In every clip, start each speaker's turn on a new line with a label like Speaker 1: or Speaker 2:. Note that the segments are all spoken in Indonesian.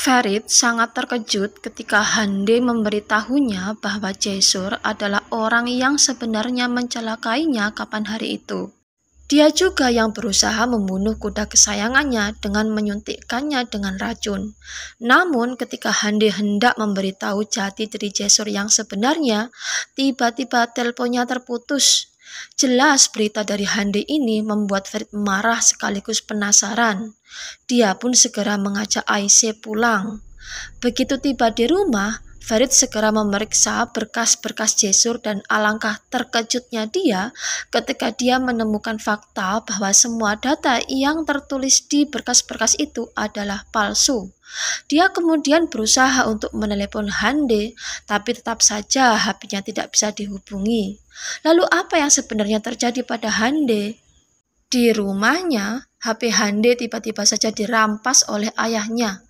Speaker 1: Ferit sangat terkejut ketika Hande memberitahunya bahwa Jaesur adalah orang yang sebenarnya mencelakainya kapan hari itu. Dia juga yang berusaha membunuh kuda kesayangannya dengan menyuntikkannya dengan racun. Namun ketika Hande hendak memberitahu jati diri Jaesur yang sebenarnya, tiba-tiba teleponnya terputus. Jelas berita dari Hande ini membuat Ferit marah sekaligus penasaran. Dia pun segera mengajak Aisyah pulang. Begitu tiba di rumah, Ferit segera memeriksa berkas-berkas Jaesur dan alangkah terkejutnya dia ketika dia menemukan fakta bahwa semua data yang tertulis di berkas-berkas itu adalah palsu. Dia kemudian berusaha untuk menelepon Hande, tapi tetap saja HP-nya tidak bisa dihubungi. Lalu apa yang sebenarnya terjadi pada Hande? Di rumahnya, HP Hande tiba-tiba saja dirampas oleh ayahnya.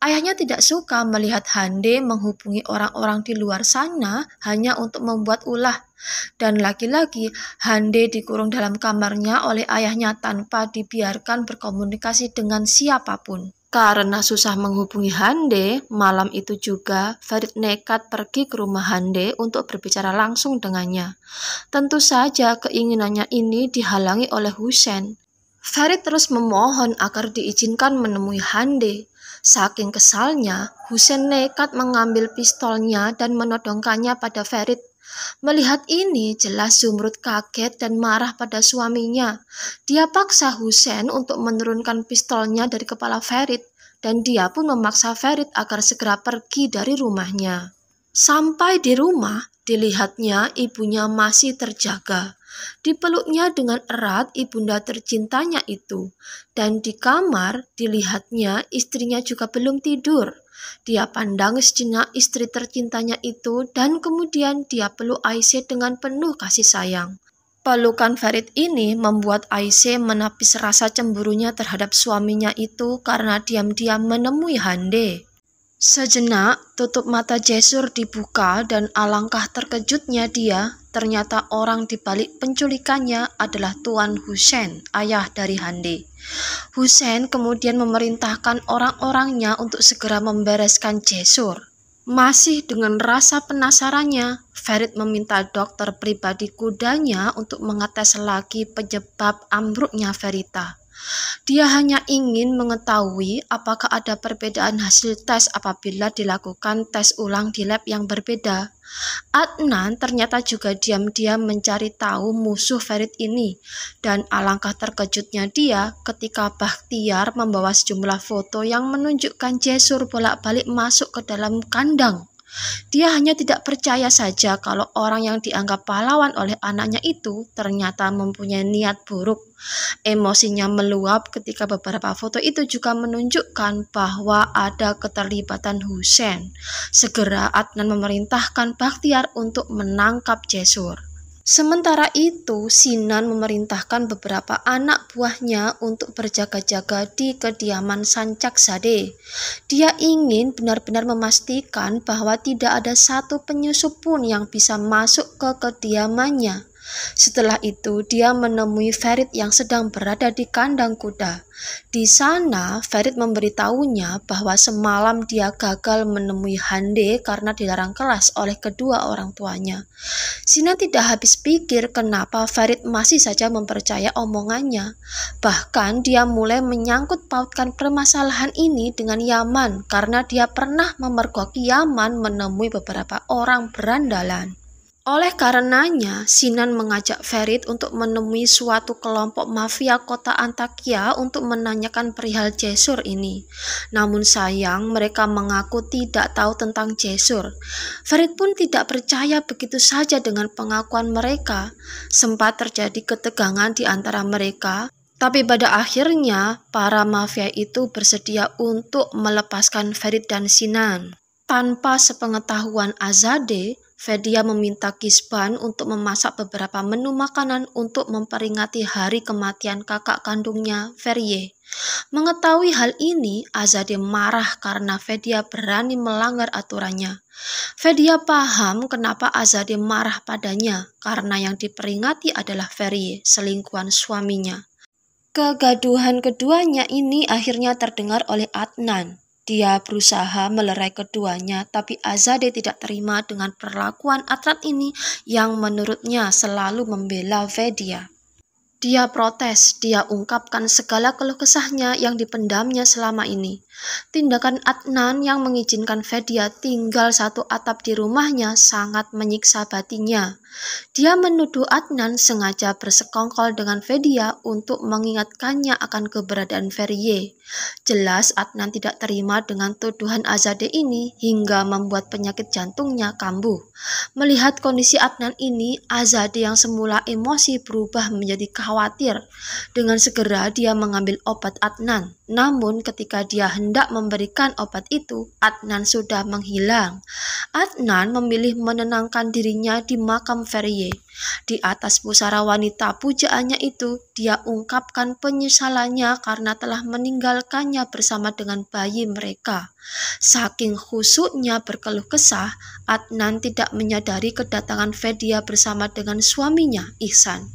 Speaker 1: Ayahnya tidak suka melihat Hande menghubungi orang-orang di luar sana hanya untuk membuat ulah. Dan lagi-lagi, Hande dikurung dalam kamarnya oleh ayahnya tanpa dibiarkan berkomunikasi dengan siapapun. Karena susah menghubungi Hande, malam itu juga Ferit nekat pergi ke rumah Hande untuk berbicara langsung dengannya. Tentu saja keinginannya ini dihalangi oleh Hussein. Ferit terus memohon agar diizinkan menemui Hande. Saking kesalnya, Hussein nekat mengambil pistolnya dan menodongkannya pada Ferit. Melihat ini, jelas Zumrud kaget dan marah pada suaminya. Dia paksa Hussein untuk menurunkan pistolnya dari kepala Ferit, dan dia pun memaksa Ferit agar segera pergi dari rumahnya. Sampai di rumah, dilihatnya ibunya masih terjaga. Dipeluknya dengan erat ibunda tercintanya itu, dan di kamar dilihatnya istrinya juga belum tidur. Dia pandang sejenak istri tercintanya itu dan kemudian dia peluk Aisyah dengan penuh kasih sayang. Pelukan Ferit ini membuat Aisyah menapis rasa cemburunya terhadap suaminya itu karena diam-diam menemui Hande. Sejenak, tutup mata Jaesur dibuka dan alangkah terkejutnya dia, ternyata orang di balik penculikannya adalah Tuan Hussein, ayah dari Hande. Hussein kemudian memerintahkan orang-orangnya untuk segera membereskan Jaesur. Masih dengan rasa penasarannya, Ferit meminta dokter pribadi kudanya untuk mengetes lagi penyebab ambruknya Verita. Dia hanya ingin mengetahui apakah ada perbedaan hasil tes apabila dilakukan tes ulang di lab yang berbeda. Adnan ternyata juga diam-diam mencari tahu musuh Ferit ini, dan alangkah terkejutnya dia ketika Bakhtiar membawa sejumlah foto yang menunjukkan Jaesur bolak-balik masuk ke dalam kandang. Dia hanya tidak percaya saja kalau orang yang dianggap pahlawan oleh anaknya itu ternyata mempunyai niat buruk. Emosinya meluap ketika beberapa foto itu juga menunjukkan bahwa ada keterlibatan Hussein. Segera Adnan memerintahkan Bakhtiar untuk menangkap Jaesur. Sementara itu, Sinan memerintahkan beberapa anak buahnya untuk berjaga-jaga di kediaman Sancakzadeh. Dia ingin benar-benar memastikan bahwa tidak ada satu penyusup pun yang bisa masuk ke kediamannya. Setelah itu, dia menemui Ferit yang sedang berada di kandang kuda. Di sana, Ferit memberitahunya bahwa semalam dia gagal menemui Hande karena dilarang kelas oleh kedua orang tuanya. Sinan tidak habis pikir kenapa Ferit masih saja mempercaya omongannya. Bahkan dia mulai menyangkut pautkan permasalahan ini dengan Yaman karena dia pernah memergoki Yaman menemui beberapa orang berandalan. Oleh karenanya, Sinan mengajak Ferit untuk menemui suatu kelompok mafia kota Antakya untuk menanyakan perihal Jaesur ini. Namun sayang, mereka mengaku tidak tahu tentang Jaesur. Ferit pun tidak percaya begitu saja dengan pengakuan mereka. Sempat terjadi ketegangan di antara mereka, tapi pada akhirnya para mafia itu bersedia untuk melepaskan Ferit dan Sinan. Tanpa sepengetahuan Azadeh, Fedia meminta Kisban untuk memasak beberapa menu makanan untuk memperingati hari kematian kakak kandungnya, Ferie. Mengetahui hal ini, Azadeh marah karena Fedia berani melanggar aturannya. Fedia paham kenapa Azadeh marah padanya, karena yang diperingati adalah Ferie, selingkuhan suaminya. Kegaduhan keduanya ini akhirnya terdengar oleh Adnan. Dia berusaha melerai keduanya, tapi Azadeh tidak terima dengan perlakuan Adnan ini yang menurutnya selalu membela Vedia. Dia protes, dia ungkapkan segala keluh kesahnya yang dipendamnya selama ini. Tindakan Adnan yang mengizinkan Vedia tinggal satu atap di rumahnya sangat menyiksa batinnya. Dia menuduh Adnan sengaja bersekongkol dengan Vedia untuk mengingatkannya akan keberadaan Ferie. Jelas Adnan tidak terima dengan tuduhan Azadeh ini hingga membuat penyakit jantungnya kambuh. Melihat kondisi Adnan ini, Azadeh yang semula emosi berubah menjadi khawatir. Dengan segera dia mengambil obat Adnan. Namun ketika dia hendak memberikan obat itu, Adnan sudah menghilang. Adnan memilih menenangkan dirinya di makam Ferie. Di atas pusara wanita pujaannya itu, dia ungkapkan penyesalannya karena telah meninggalkannya bersama dengan bayi mereka. Saking khusyuknya berkeluh kesah, Adnan tidak menyadari kedatangan Vedia bersama dengan suaminya, Ihsan.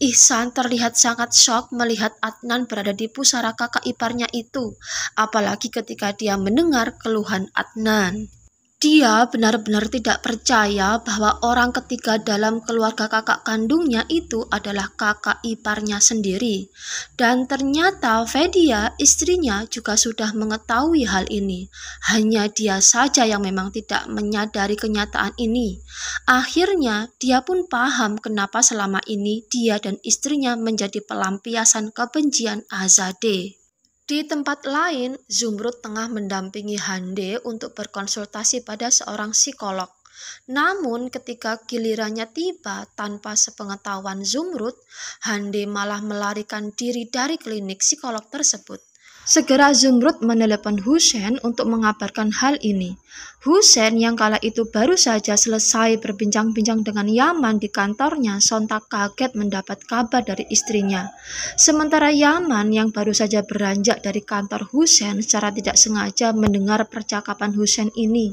Speaker 1: Ihsan terlihat sangat syok melihat Adnan berada di pusara kakak iparnya itu, apalagi ketika dia mendengar keluhan Adnan. Dia benar-benar tidak percaya bahwa orang ketiga dalam keluarga kakak kandungnya itu adalah kakak iparnya sendiri. Dan ternyata Vedia, istrinya, juga sudah mengetahui hal ini. Hanya dia saja yang memang tidak menyadari kenyataan ini. Akhirnya, dia pun paham kenapa selama ini dia dan istrinya menjadi pelampiasan kebencian Azadeh. Di tempat lain, Zumrud tengah mendampingi Hande untuk berkonsultasi pada seorang psikolog. Namun ketika gilirannya tiba tanpa sepengetahuan Zumrud, Hande malah melarikan diri dari klinik psikolog tersebut. Segera Zumrud menelepon Husein untuk mengabarkan hal ini. Husein yang kala itu baru saja selesai berbincang-bincang dengan Yaman di kantornya sontak kaget mendapat kabar dari istrinya. Sementara Yaman yang baru saja beranjak dari kantor Husein secara tidak sengaja mendengar percakapan Husein ini.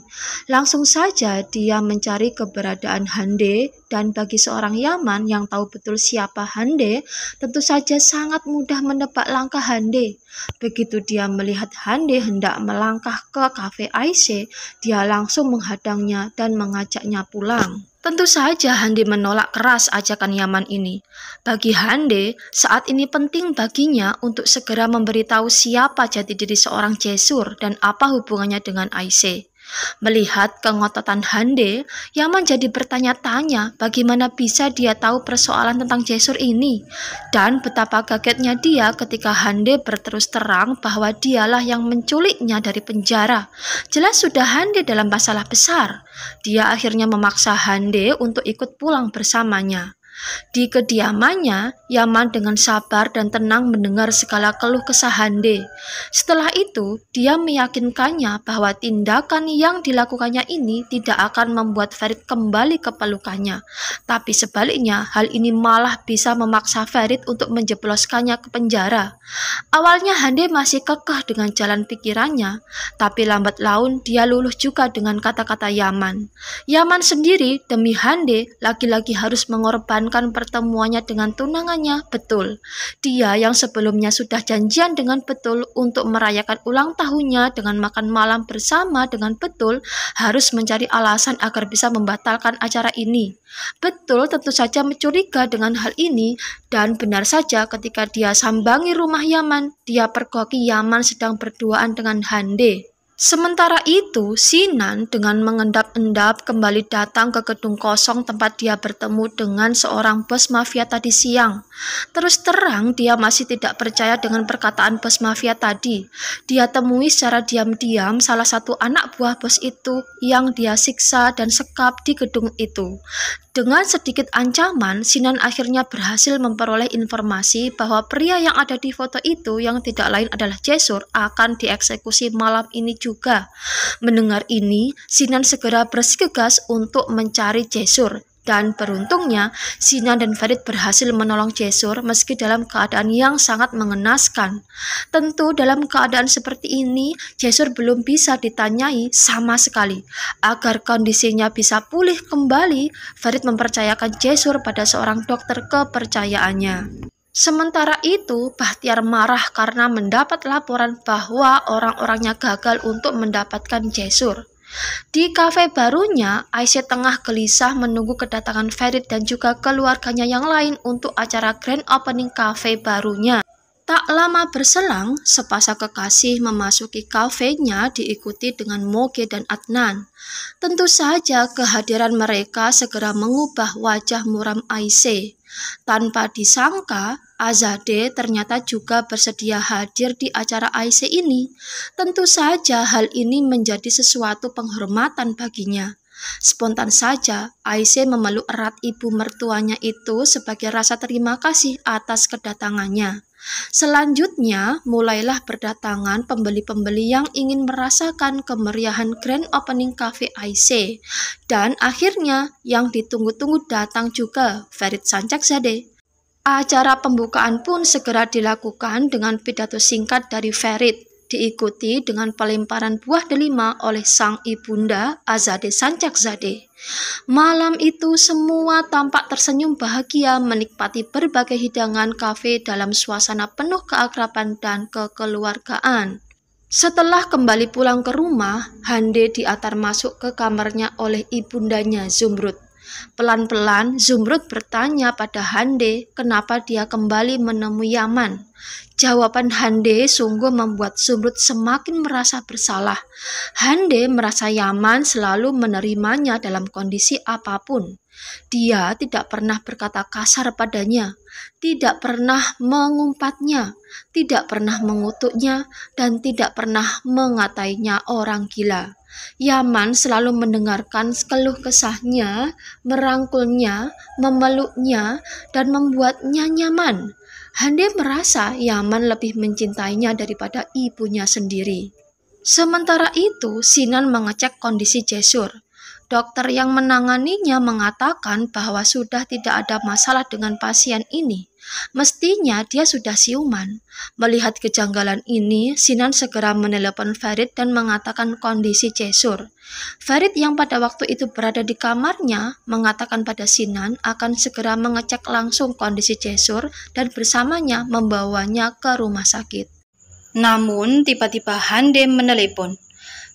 Speaker 1: Langsung saja dia mencari keberadaan Hande, dan bagi seorang Yaman yang tahu betul siapa Hande, tentu saja sangat mudah menebak langkah Hande. Begitu dia melihat Hande hendak melangkah ke kafe Aisyah, dia langsung menghadangnya dan mengajaknya pulang. Tentu saja Hande menolak keras ajakan Yaman ini. Bagi Hande, saat ini penting baginya untuk segera memberitahu siapa jati diri seorang Jesur dan apa hubungannya dengan Aisyah. Melihat kengototan Hande, Yaman jadi bertanya-tanya bagaimana bisa dia tahu persoalan tentang Jesur ini, dan betapa kagetnya dia ketika Hande berterus terang bahwa dialah yang menculiknya dari penjara. Jelas sudah Hande dalam masalah besar. Dia akhirnya memaksa Hande untuk ikut pulang bersamanya. Di kediamannya, Yaman dengan sabar dan tenang mendengar segala keluh kesah Hande. Setelah itu, dia meyakinkannya bahwa tindakan yang dilakukannya ini tidak akan membuat Farid kembali ke pelukannya. Tapi sebaliknya, hal ini malah bisa memaksa Farid untuk menjebloskannya ke penjara. Awalnya Hande masih kekeh dengan jalan pikirannya, tapi lambat laun dia luluh juga dengan kata-kata Yaman. Yaman sendiri demi Hande lagi-lagi harus mengorbankan pertemuannya dengan tunangannya Betul. Dia yang sebelumnya sudah janjian dengan Betul untuk merayakan ulang tahunnya dengan makan malam bersama dengan Betul, harus mencari alasan agar bisa membatalkan acara ini. Betul tentu saja mencuriga dengan hal ini, dan benar saja ketika dia sambangi rumah Yaman, dia pergoki Yaman sedang berduaan dengan Hande. Sementara itu, Sinan dengan mengendap-endap kembali datang ke gedung kosong tempat dia bertemu dengan seorang bos mafia tadi siang. Terus terang, dia masih tidak percaya dengan perkataan bos mafia tadi. Dia temui secara diam-diam salah satu anak buah bos itu yang dia siksa dan sekap di gedung itu. Dengan sedikit ancaman, Sinan akhirnya berhasil memperoleh informasi bahwa pria yang ada di foto itu yang tidak lain adalah Jesur akan dieksekusi malam ini juga. Mendengar ini, Sinan segera bersikeras untuk mencari Jesur. Dan beruntungnya, Sinan dan Farid berhasil menolong Jesur meski dalam keadaan yang sangat mengenaskan. Tentu dalam keadaan seperti ini, Jesur belum bisa ditanyai sama sekali. Agar kondisinya bisa pulih kembali, Farid mempercayakan Jesur pada seorang dokter kepercayaannya. Sementara itu, Bahtiar marah karena mendapat laporan bahwa orang-orangnya gagal untuk mendapatkan Jaisur. Di kafe barunya, Aisyah tengah gelisah menunggu kedatangan Ferit dan juga keluarganya yang lain untuk acara grand opening kafe barunya. Tak lama berselang, sepasang kekasih memasuki kafenya diikuti dengan Moge dan Adnan. Tentu saja kehadiran mereka segera mengubah wajah muram Aisyah. Tanpa disangka, Azadeh ternyata juga bersedia hadir di acara Aisyah ini. Tentu saja hal ini menjadi sesuatu penghormatan baginya. Spontan saja, Aisyah memeluk erat ibu mertuanya itu sebagai rasa terima kasih atas kedatangannya. Selanjutnya, mulailah berdatangan pembeli-pembeli yang ingin merasakan kemeriahan grand opening cafe Aisyah. Dan akhirnya, yang ditunggu-tunggu datang juga, Ferit Sancakzadeh. Acara pembukaan pun segera dilakukan dengan pidato singkat dari Ferit, diikuti dengan pelemparan buah delima oleh sang ibunda Azadeh Sancakzadeh. Malam itu semua tampak tersenyum bahagia menikmati berbagai hidangan kafe dalam suasana penuh keakraban dan kekeluargaan. Setelah kembali pulang ke rumah, Hande diantar masuk ke kamarnya oleh ibundanya Zumrud. Pelan-pelan Zumrud bertanya pada Hande kenapa dia kembali menemui Yaman. Jawaban Hande sungguh membuat Zumrud semakin merasa bersalah. Hande merasa Yaman selalu menerimanya dalam kondisi apapun. Dia tidak pernah berkata kasar padanya, tidak pernah mengumpatnya, tidak pernah mengutuknya, dan tidak pernah mengatainya orang gila. Yaman selalu mendengarkan keluh kesahnya, merangkulnya, memeluknya, dan membuatnya nyaman. Hande merasa Yaman lebih mencintainya daripada ibunya sendiri. Sementara itu, Sinan mengecek kondisi Jaisur. Dokter yang menanganinya mengatakan bahwa sudah tidak ada masalah dengan pasien ini. Mestinya dia sudah siuman. Melihat kejanggalan ini, Sinan segera menelepon Ferit dan mengatakan kondisi Jaisur. Ferit yang pada waktu itu berada di kamarnya mengatakan pada Sinan akan segera mengecek langsung kondisi Jaisur dan bersamanya membawanya ke rumah sakit. Namun tiba-tiba Hande menelepon.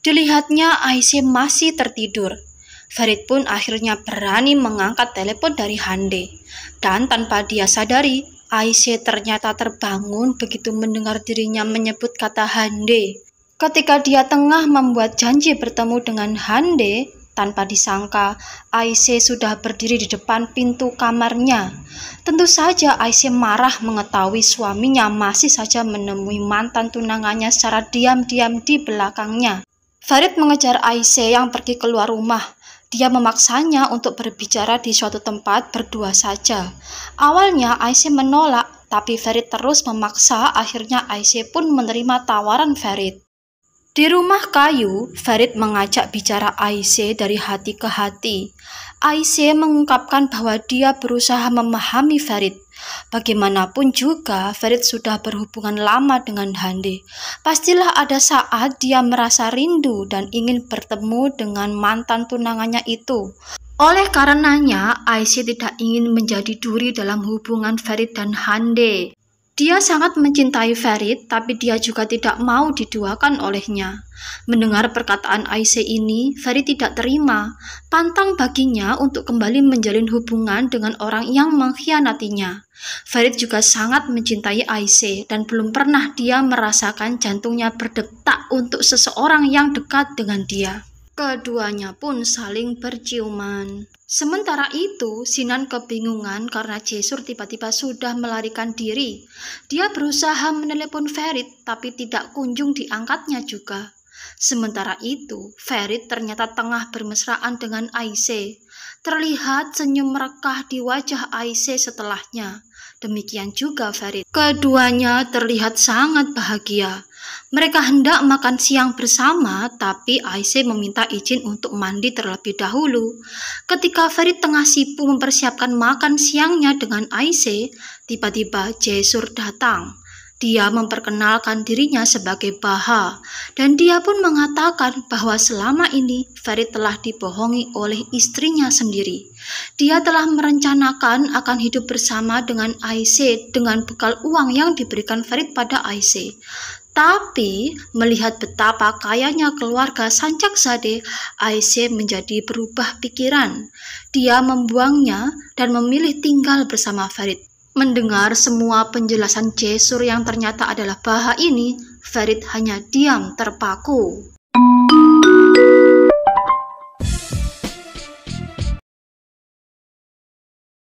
Speaker 1: Dilihatnya Aisyah masih tertidur. Ferit pun akhirnya berani mengangkat telepon dari Hande. Dan tanpa dia sadari, Aisyah ternyata terbangun begitu mendengar dirinya menyebut kata Hande. Ketika dia tengah membuat janji bertemu dengan Hande, tanpa disangka Aisyah sudah berdiri di depan pintu kamarnya. Tentu saja Aisyah marah mengetahui suaminya masih saja menemui mantan tunangannya secara diam-diam di belakangnya. Ferit mengejar Aisyah yang pergi keluar rumah. Dia memaksanya untuk berbicara di suatu tempat berdua saja. Awalnya Aisyah menolak, tapi Ferit terus memaksa. Akhirnya Aisyah pun menerima tawaran Ferit. Di rumah kayu, Ferit mengajak bicara Aisyah dari hati ke hati. Aisyah mengungkapkan bahwa dia berusaha memahami Ferit. Bagaimanapun juga, Ferit sudah berhubungan lama dengan Hande. Pastilah ada saat dia merasa rindu dan ingin bertemu dengan mantan tunangannya itu. Oleh karenanya, Aisyah tidak ingin menjadi duri dalam hubungan Ferit dan Hande. Dia sangat mencintai Ferit, tapi dia juga tidak mau diduakan olehnya. Mendengar perkataan Aisyah ini, Ferit tidak terima. Pantang baginya untuk kembali menjalin hubungan dengan orang yang mengkhianatinya. Ferit juga sangat mencintai Aisyah dan belum pernah dia merasakan jantungnya berdetak untuk seseorang yang dekat dengan dia. Keduanya pun saling berciuman. Sementara itu, Sinan kebingungan karena Jaisur tiba-tiba sudah melarikan diri. Dia berusaha menelepon Ferit, tapi tidak kunjung diangkatnya juga. Sementara itu, Ferit ternyata tengah bermesraan dengan Aisyah. Terlihat senyum merekah di wajah Aisyah setelahnya. Demikian juga Ferit. Keduanya terlihat sangat bahagia. Mereka hendak makan siang bersama, tapi Aisyah meminta izin untuk mandi terlebih dahulu. Ketika Ferit tengah sibuk mempersiapkan makan siangnya dengan Aisyah, tiba-tiba Jaisur datang. Dia memperkenalkan dirinya sebagai Baha, dan dia pun mengatakan bahwa selama ini Farid telah dibohongi oleh istrinya sendiri. Dia telah merencanakan akan hidup bersama dengan Aisyah dengan bekal uang yang diberikan Farid pada Aisyah. Tapi melihat betapa kayanya keluarga Sancakzadeh, Aisyah menjadi berubah pikiran. Dia membuangnya dan memilih tinggal bersama Farid. Mendengar semua penjelasan Jaisur yang ternyata adalah Baha ini, Farid hanya diam terpaku.